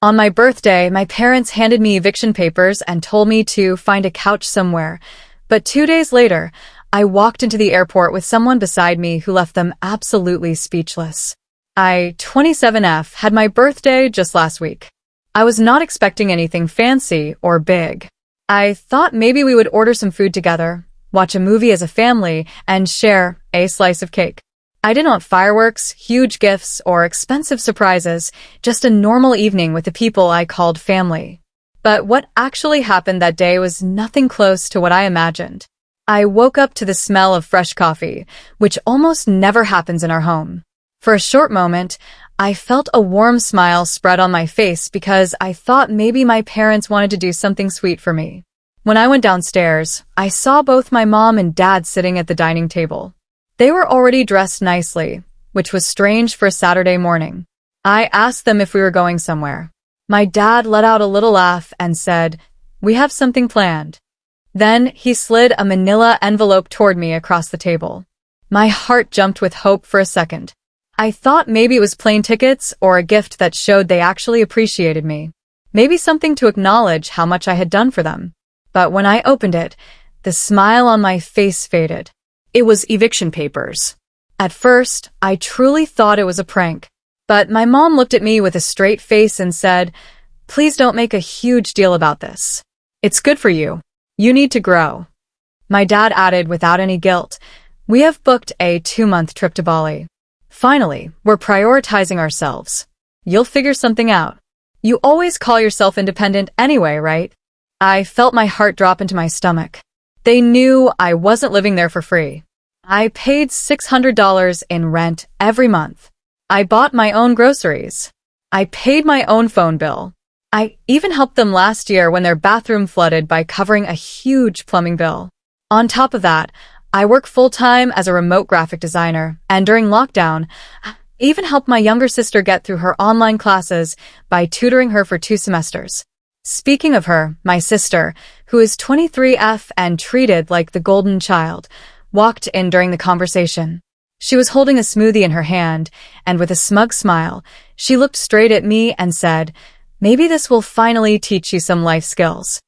On my birthday, my parents handed me eviction papers and told me to find a couch somewhere. But 2 days later, I walked into the airport with someone beside me who left them absolutely speechless. I, 27F, had my birthday just last week. I was not expecting anything fancy or big. I thought maybe we would order some food together, watch a movie as a family, and share a slice of cake. I didn't want fireworks, huge gifts, or expensive surprises, just a normal evening with the people I called family. But what actually happened that day was nothing close to what I imagined. I woke up to the smell of fresh coffee, which almost never happens in our home. For a short moment, I felt a warm smile spread on my face because I thought maybe my parents wanted to do something sweet for me. When I went downstairs, I saw both my mom and dad sitting at the dining table. They were already dressed nicely, which was strange for a Saturday morning. I asked them if we were going somewhere. My dad let out a little laugh and said, "We have something planned." Then he slid a manila envelope toward me across the table. My heart jumped with hope for a second. I thought maybe it was plane tickets or a gift that showed they actually appreciated me. Maybe something to acknowledge how much I had done for them. But when I opened it, the smile on my face faded. It was eviction papers. At first, I truly thought it was a prank. But my mom looked at me with a straight face and said, "Please don't make a huge deal about this. It's good for you. You need to grow." My dad added without any guilt, "We have booked a 2-month trip to Bali. Finally, we're prioritizing ourselves. You'll figure something out. You always call yourself independent anyway, right?" I felt my heart drop into my stomach. They knew I wasn't living there for free. I paid $600 in rent every month. I bought my own groceries. I paid my own phone bill. I even helped them last year when their bathroom flooded by covering a huge plumbing bill. On top of that, I work full-time as a remote graphic designer, and during lockdown, I even helped my younger sister get through her online classes by tutoring her for 2 semesters. Speaking of her, my sister, who is 23F and treated like the golden child, walked in during the conversation. She was holding a smoothie in her hand, and with a smug smile, she looked straight at me and said, "Maybe this will finally teach you some life skills."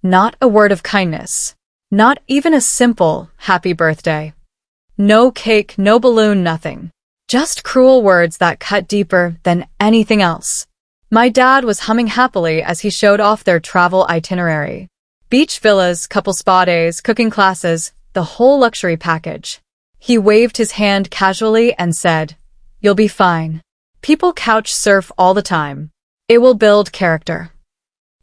Not a word of kindness. Not even a simple, "Happy birthday." No cake, no balloon, nothing. Just cruel words that cut deeper than anything else. My dad was humming happily as he showed off their travel itinerary. Beach villas, couple spa days, cooking classes, the whole luxury package. He waved his hand casually and said, "You'll be fine. People couch surf all the time. It will build character."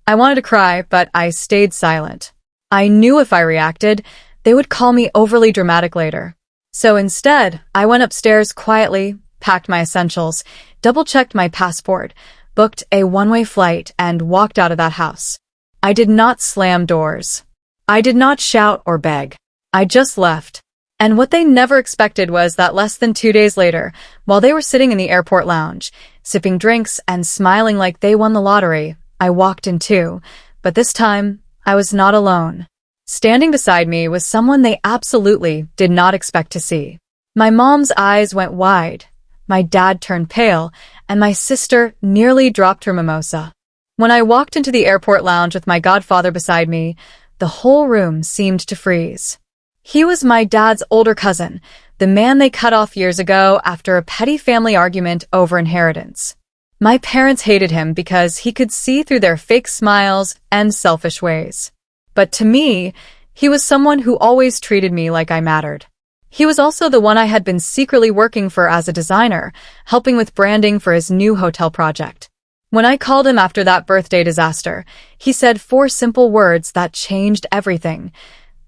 I wanted to cry, but I stayed silent. I knew if I reacted, they would call me overly dramatic later. So instead, I went upstairs quietly, packed my essentials, double-checked my passport, booked a one-way flight, and walked out of that house. I did not slam doors. I did not shout or beg. I just left. And what they never expected was that less than 2 days later, while they were sitting in the airport lounge, sipping drinks and smiling like they won the lottery, I walked in too, but this time, I was not alone. Standing beside me was someone they absolutely did not expect to see. My mom's eyes went wide, my dad turned pale, and my sister nearly dropped her mimosa. When I walked into the airport lounge with my godfather beside me, the whole room seemed to freeze. He was my dad's older cousin, the man they cut off years ago after a petty family argument over inheritance. My parents hated him because he could see through their fake smiles and selfish ways. But to me, he was someone who always treated me like I mattered. He was also the one I had been secretly working for as a designer, helping with branding for his new hotel project. When I called him after that birthday disaster, he said 4 simple words that changed everything.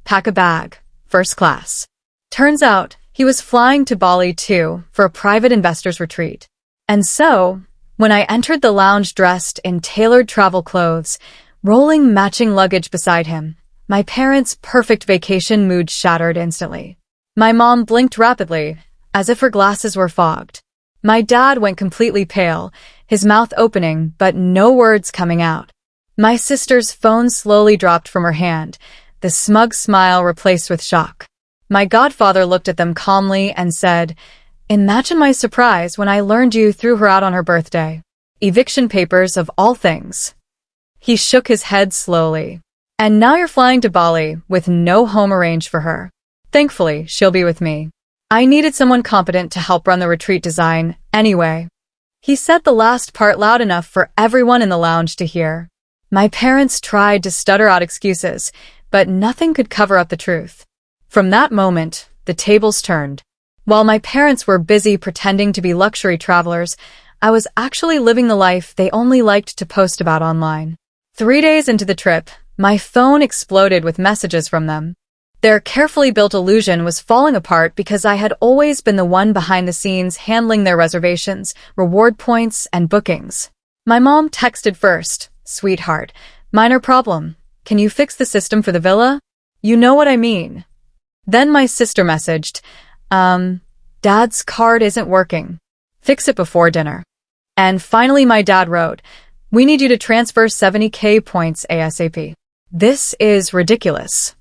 "Pack a bag. First class." Turns out, he was flying to Bali too, for a private investors retreat. And so, when I entered the lounge dressed in tailored travel clothes, rolling matching luggage beside him, my parents' perfect vacation mood shattered instantly. My mom blinked rapidly, as if her glasses were fogged. My dad went completely pale, his mouth opening but no words coming out. My sister's phone slowly dropped from her hand, the smug smile replaced with shock. My godfather looked at them calmly and said, "Imagine my surprise when I learned you threw her out on her birthday." Eviction papers of all things. He shook his head slowly. And now you're flying to Bali with no home arranged for her. Thankfully, she'll be with me. I needed someone competent to help run the retreat design anyway. He said the last part loud enough for everyone in the lounge to hear. My parents tried to stutter out excuses, but nothing could cover up the truth. From that moment, the tables turned. While my parents were busy pretending to be luxury travelers, I was actually living the life they only liked to post about online. 3 days into the trip, my phone exploded with messages from them. Their carefully built illusion was falling apart because I had always been the one behind the scenes handling their reservations, reward points, and bookings. My mom texted first, "Sweetheart, minor problem. Can you fix the system for the villa? You know what I mean." Then my sister messaged, Dad's card isn't working. Fix it before dinner. And finally my dad wrote, "We need you to transfer 70K points ASAP. This is ridiculous."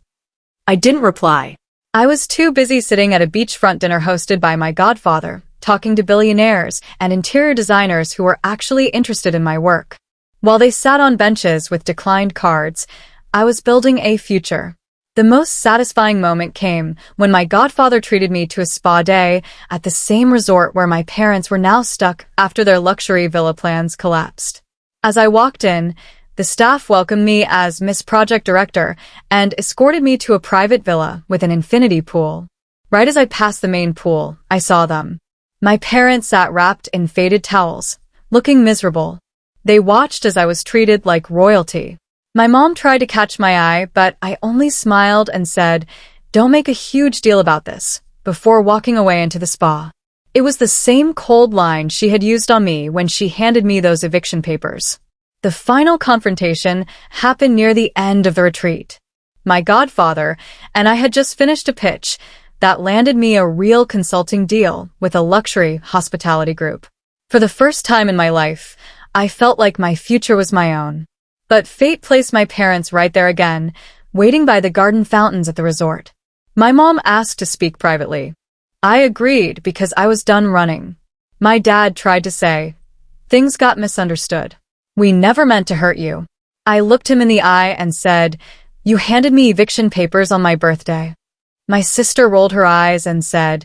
I didn't reply. I was too busy sitting at a beachfront dinner hosted by my godfather, talking to billionaires and interior designers who were actually interested in my work. While they sat on benches with declined cards, I was building a future. The most satisfying moment came when my godfather treated me to a spa day at the same resort where my parents were now stuck after their luxury villa plans collapsed. As I walked in, the staff welcomed me as Miss Project Director and escorted me to a private villa with an infinity pool. Right as I passed the main pool, I saw them. My parents sat wrapped in faded towels, looking miserable. They watched as I was treated like royalty. My mom tried to catch my eye, but I only smiled and said, "Don't make a huge deal about this," before walking away into the spa. It was the same cold line she had used on me when she handed me those eviction papers. The final confrontation happened near the end of the retreat. My godfather and I had just finished a pitch that landed me a real consulting deal with a luxury hospitality group. For the first time in my life, I felt like my future was my own. But fate placed my parents right there again, waiting by the garden fountains at the resort. My mom asked to speak privately. I agreed because I was done running. My dad tried to say, "Things got misunderstood. We never meant to hurt you." I looked him in the eye and said, "You handed me eviction papers on my birthday." My sister rolled her eyes and said,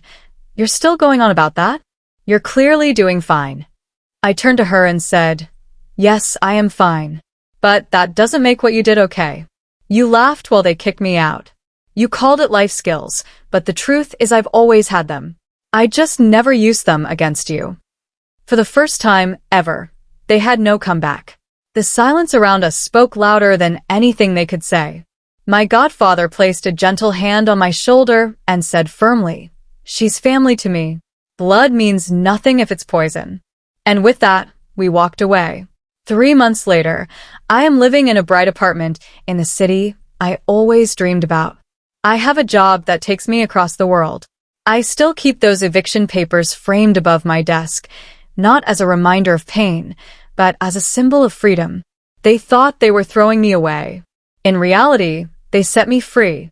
"You're still going on about that? You're clearly doing fine." I turned to her and said, "Yes, I am fine. But that doesn't make what you did okay. You laughed while they kicked me out. You called it life skills, but the truth is I've always had them. I just never used them against you." For the first time ever, they had no comeback. The silence around us spoke louder than anything they could say. My godfather placed a gentle hand on my shoulder and said firmly, "She's family to me. Blood means nothing if it's poison." And with that, we walked away. 3 months later, I am living in a bright apartment in the city I always dreamed about. I have a job that takes me across the world. I still keep those eviction papers framed above my desk, not as a reminder of pain, but as a symbol of freedom. They thought they were throwing me away. In reality, they set me free.